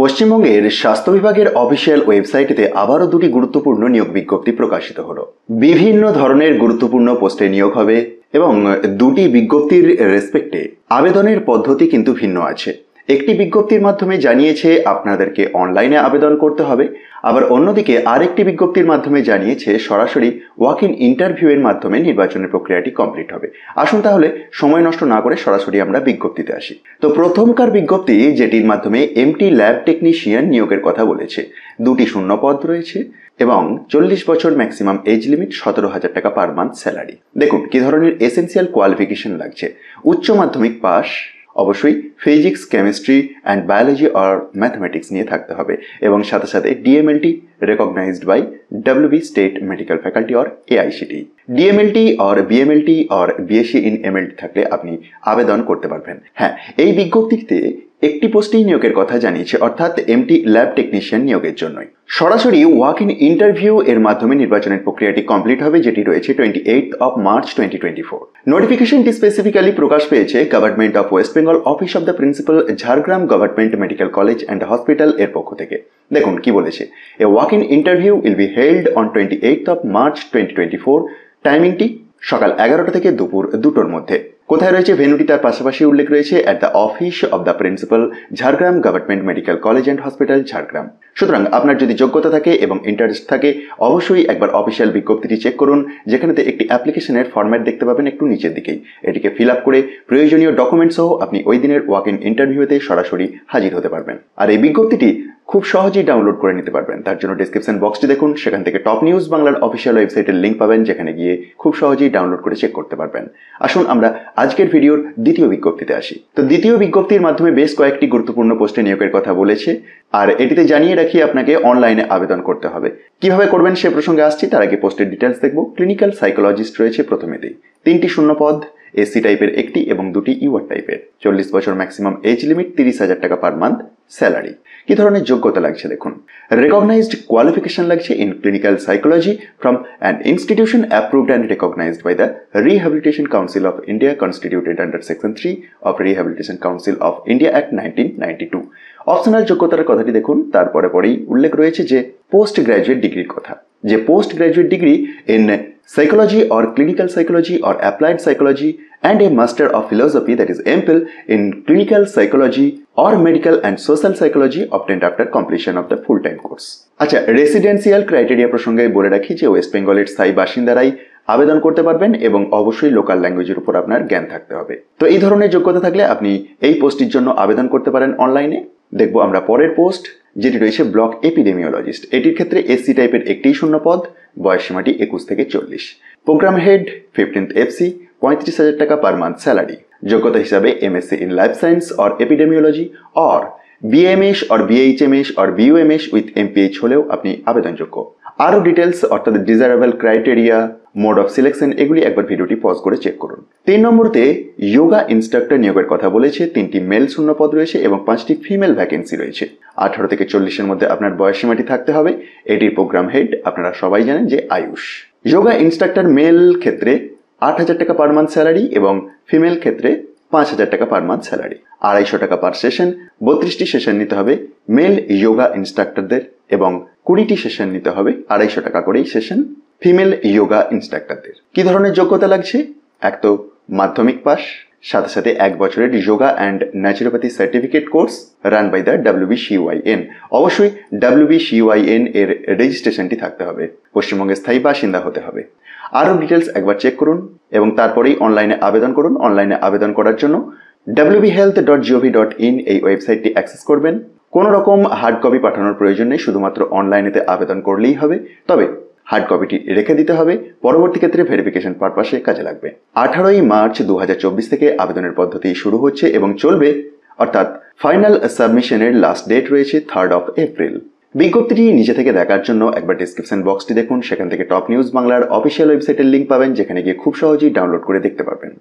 পশ্চিমবঙ্গের স্বাস্থ্য বিভাগের অফিসিয়াল ওয়েবসাইটে আবারও দুটি গুরুত্বপূর্ণ নিয়োগ বিজ্ঞপ্তি প্রকাশিত হলো। বিভিন্ন ধরনের গুরুত্বপূর্ণ পোস্টে নিয়োগ হবে এবং দুটি বিজ্ঞপ্তির রেসপেক্টে আবেদনের পদ্ধতি কিন্তু ভিন্ন আছে। একটি বিজ্ঞপ্তির মাধ্যমে জানিয়েছে আপনাদেরকে অনলাইনে আবেদন করতে হবে, আবার অন্যদিকে আরেকটি বিজ্ঞপ্তির মাধ্যমে জানিয়েছে সরাসরি ওয়াক ইন ইন্টারভিউ এর মাধ্যমে নির্বাচনের প্রক্রিয়াটি কমপ্লিট হবে। আসুন তাহলে সময় নষ্ট না করে সরাসরি আমরা বিজ্ঞপ্তিতে আসি। তো প্রথমকার বিজ্ঞপ্তি, যেটির মাধ্যমে এমটি ল্যাব টেকনিশিয়ান নিয়োগের কথা বলেছে, দুটি শূন্য পদ রয়েছে এবং 40 বছর ম্যাক্সিমাম এজ লিমিট, 17,000 টাকা পার মান্থ স্যালারি। দেখুন কি ধরনের এসেন্সিয়াল কোয়ালিফিকেশন লাগছে। উচ্চ মাধ্যমিক পাস, অবশ্যই ফিজিক্স, কেমিস্ট্রি অ্যান্ড বায়োলজি আর ম্যাথমেটিক্স নিয়ে থাকতে হবে এবং সাথে সাথে DMLT recognized by WB State Medical Faculty or AICTE। DMLT और বিএমএলটি और বিএসসি ইন এমএলটি থাকলে আপনি আবেদন করতে পারবেন। হ্যাঁ, এই বিজ্ঞপ্তিতে একটি পোস্টেই নিয়োগের কথা জানিয়েছে, অর্থাৎ এমটি ল্যাব টেকনিশিয়ান নিয়োগের জন্যই। সরাসরি ওয়াক ইন ইন্টারভিউ এর মাধ্যমে নির্বাচনের প্রক্রিয়াটি কমপ্লিট হবে, যেটি রয়েছে 28 মার্চ 2024। নোটিফিকেশনটি স্পেসিফিক্যালি প্রকাশ পেয়েছে government of West Bengal office of the principal, Jhargram government medical college and hospital এর পক্ষ থেকে। দেখুন কি বলেছে, a walk in interview will be held on 28 March 2024। টাইমিংটি সকাল 11টা থেকে দুপুর 2টোর মধ্যে। কোথায় রয়েছে ভেন্যুটি তার পাশাপাশি উল্লেখ রয়েছে at the office of the principal, Jhargram government medical college and hospital, Jhargram. সুতরাং আপনার যদি যোগ্যতা থাকে এবং ইন্টারেস্ট থাকে, অবশ্যই একবার অফিসিয়াল বিজ্ঞপ্তিটি চেক করুন, যেখানেতে একটি অ্যাপ্লিকেশনের ফরম্যাট দেখতে পাবেন একটু নিচের দিকেই। এটিকে ফিল আপ করে প্রয়োজনীয় ডকুমেন্টস সহ আপনি ওই দিনের ওয়াক ইন ইন্টারভিউতে সরাসরি হাজির হতে পারবেন। আর এই বিজ্ঞপ্তিটি খুব সহজেই ডাউনলোড করে নিতে পারবেন। তার জন্য ডেসক্রিপশন বক্সটি দেখুন, সেখান থেকে টপ নিউজ বাংলার অফিসিয়াল ওয়েবসাইটের লিঙ্ক পাবেন, যেখানে গিয়ে খুব সহজেই ডাউনলোড করে চেক করতে পারবেন। আসুন আমরা আজকের ভিডিওর দ্বিতীয় বিজ্ঞপ্তিতে আসি। তো দ্বিতীয় বিজ্ঞপ্তির মাধ্যমে বেশ কয়েকটি গুরুত্বপূর্ণ পোস্টে নিয়োগের কথা বলেছে, আর এটিতে জানিয়ে রাখি আপনাকে অনলাইনে আবেদন করতে হবে। কিভাবে করবেন সে প্রসঙ্গে আসছি, তার আগে পোস্টের ডিটেলস দেখব। ক্লিনিক্যাল সাইকোলজিস্ট রয়েছে প্রথমেতেই, 3টি শূন্য পদ, এসসি টাইপের একটি এবং 2টি ইউআর টাইপের। 40 বছর ম্যাক্সিমাম এজ লিমিট, 30,000 টাকা পার মান্থ স্যালারি। কি ধরনের যোগ্যতা লাগছে দেখুন। রেকগনাইজড কোয়ালিফিকেশন লাগছে in clinical psychology from an institution approved and recognized by the rehabilitation council of India, constituted under section 3 of rehabilitation council of India act 1992। Optional যোগ্যতার কথাটি দেখুন, তারপরে পরেই উল্লেখ রয়েছে যে পোস্ট গ্র্যাজুয়েট ডিগ্রির কথা, যে post graduate degree in psychology or clinical psychology or applied psychology and a master of philosophy, that is MPhil in clinical psychology or medical and social psychology obtained after completion of the full time course। আচ্ছা, residential criteria প্রসঙ্গে বলে রাখি যে West বেঙ্গলের স্থায়ী বাসিন্দারাই আবেদন করতে পারবেন এবং অবশ্যই লোকাল ল্যাঙ্গুয়েজের উপর আপনার জ্ঞান থাকতে হবে। তো এই ধরনের যোগ্যতা থাকলে আপনি এই পোস্টটির জন্য আবেদন করতে পারেন অনলাইনে। দেখবো আমরা পরের পোস্ট, যেটি রয়েছে ব্লক এপিডেমিওলজিস্ট। এটির ক্ষেত্রে এসসি টাইপের একটি শূন্য পদ, বয়স সীমাটি 21 থেকে 40। প্রোগ্রাম হেড 15th FC, 35,000 টাকা পার মান্থ স্যালারি। যোগ্যতা হিসাবে MSc in life science or epidemiology or BMS or BHMS or BUMS with MPH হলেও আপনি আবেদনযোগ্য। আরও ডিটেলস অর্থাৎ desirable criteria, mode of selection, এগুলি একবার ভিডিওটি পজ করে চেক করুন। 3 নম্বরতে যোগা ইনস্ট্রাক্টর নিয়োগের কথা বলেছে। 3টি মেল শূন্য পদ রয়েছে এবং 5টি ফিমেল ভ্যাকেন্সি রয়েছে। 18 থেকে 40-এর মধ্যে আপনার বয়স সীমাটি থাকতে হবে। এটির প্রোগ্রাম হেড আপনারা সবাই জানেন যে আয়ুষ। যোগা ইনস্ট্রাক্টর মেল ক্ষেত্রে 8,000 টাকা পার মান্থ স্যালারি এবং ফিমেল ক্ষেত্রে 5,000 টাকা পার মান্থ স্যালারি। 250 টাকা পার সেশন। 32টি সেশন নিতে হবে মেল যোগা ইনস্ট্রাক্টরদের এবং 20টি সেশন নিতে হবে 250 টাকা করেই সেশন ফিমেল যোগা ইনস্ট্রাক্টরদের। কি ধরনের যোগ্যতা লাগছে? এক তো মাধ্যমিক পাস, সাথে সাথে 1 বছরের yoga and naturopathy certificate course run by the WBCYN। অবশ্যই WBCYN এর রেজিস্ট্রেশনটি থাকতে হবে। পশ্চিমবঙ্গের স্থায়ী বাসিন্দা হতে হবে। আরও ডিটেলস একবার চেক করুন এবং তারপরেই অনলাইনে আবেদন করুন। অনলাইনে আবেদন করার জন্য wbhealth.gov.in এই ওয়েবসাইটটি অ্যাক্সেস করবেন। কোনো রকম হার্ড কপি পাঠানোর প্রয়োজন নেই, শুধুমাত্র অনলাইনেতে আবেদন করলেই হবে। তবে হার্ড কপিটি রেখে দিতে হবে, পরবর্তী ক্ষেত্রে ভেরিফিকেশন পারপাসে কাজে লাগবে। 18 মার্চ 2024 থেকে আবেদনের পদ্ধতি শুরু হচ্ছে এবং চলবে, অর্থাৎ ফাইনাল সাবমিশনের লাস্ট ডেট রয়েছে 3rd এপ্রিল। বিজ্ঞপ্তিটি নিচে থেকে দেখার জন্য একবার ডেসক্রিপশন বক্সটি দেখুন, সেখান থেকে টপ নিউজ বাংলার অফিসিয়াল ওয়েবসাইটের লিঙ্ক পাবেন, যেখানে গিয়ে খুব সহজেই ডাউনলোড করে দেখতে পারবেন।